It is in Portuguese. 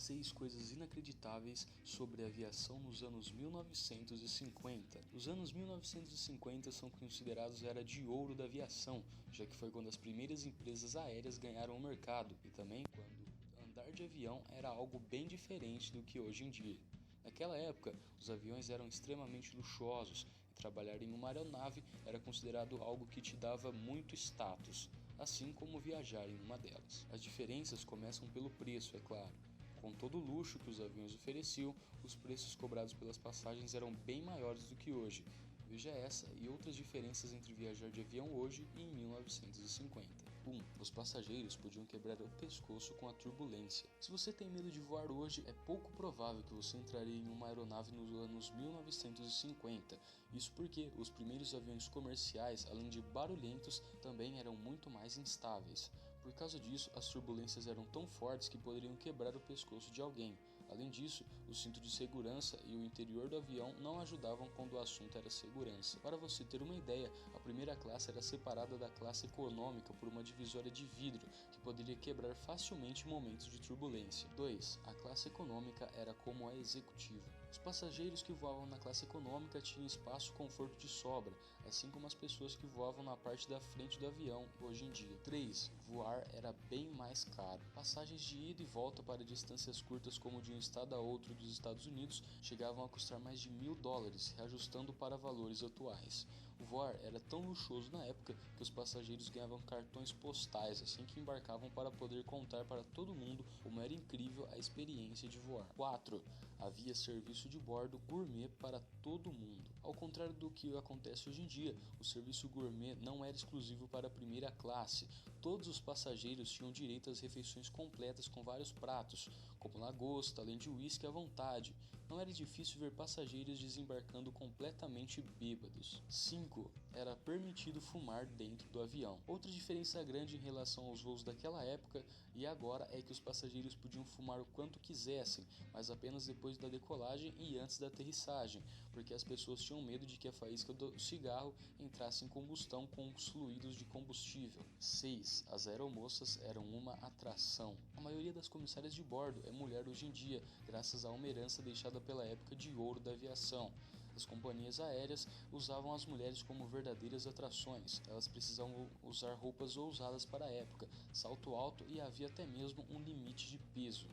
6 coisas inacreditáveis sobre a aviação nos anos 1950. Os anos 1950 são considerados a era de ouro da aviação, já que foi quando as primeiras empresas aéreas ganharam o mercado e também quando andar de avião era algo bem diferente do que hoje em dia. Naquela época, os aviões eram extremamente luxuosos e trabalhar em uma aeronave era considerado algo que te dava muito status, assim como viajar em uma delas. As diferenças começam pelo preço, é claro. Com todo o luxo que os aviões ofereciam, os preços cobrados pelas passagens eram bem maiores do que hoje. Veja essa e outras diferenças entre viajar de avião hoje e em 1950. 1. Os passageiros podiam quebrar o pescoço com a turbulência. Se você tem medo de voar hoje, é pouco provável que você entraria em uma aeronave nos anos 1950. Isso porque os primeiros aviões comerciais, além de barulhentos, também eram muito mais instáveis. Por causa disso, as turbulências eram tão fortes que poderiam quebrar o pescoço de alguém. Além disso, o cinto de segurança e o interior do avião não ajudavam quando o assunto era segurança. Para você ter uma ideia, a primeira classe era separada da classe econômica por uma divisória de vidro que poderia quebrar facilmente em momentos de turbulência. 2. A classe econômica era como a executiva. Os passageiros que voavam na classe econômica tinham espaço e conforto de sobra, assim como as pessoas que voavam na parte da frente do avião hoje em dia. 3. Voar era bem mais caro. Passagens de ida e volta para distâncias curtas como de um estado a outro dos Estados Unidos chegavam a custar mais de $1.000, reajustando para valores atuais. O voar era tão luxuoso na época que os passageiros ganhavam cartões postais assim que embarcavam para poder contar para todo mundo como era incrível a experiência de voar. 4. Havia serviço de bordo gourmet para todo mundo. Ao contrário do que acontece hoje em dia, o serviço gourmet não era exclusivo para a primeira classe. Todos os passageiros tinham direito às refeições completas com vários pratos, como lagosta, além de uísque à vontade. Não era difícil ver passageiros desembarcando completamente bêbados. 5. Era permitido fumar dentro do avião. Outra diferença grande em relação aos voos daquela época e agora é que os passageiros podiam fumar o quanto quisessem, mas apenas depois da decolagem e antes da aterrissagem, porque as pessoas tinham medo de que a faísca do cigarro entrasse em combustão com os fluidos de combustível. 6. As aeromoças eram uma atração. A maioria das comissárias de bordo é mulher hoje em dia, graças a uma herança deixada pela época de ouro da aviação. As companhias aéreas usavam as mulheres como verdadeiras atrações. Elas precisavam usar roupas ousadas para a época, salto alto e havia até mesmo um limite de peso.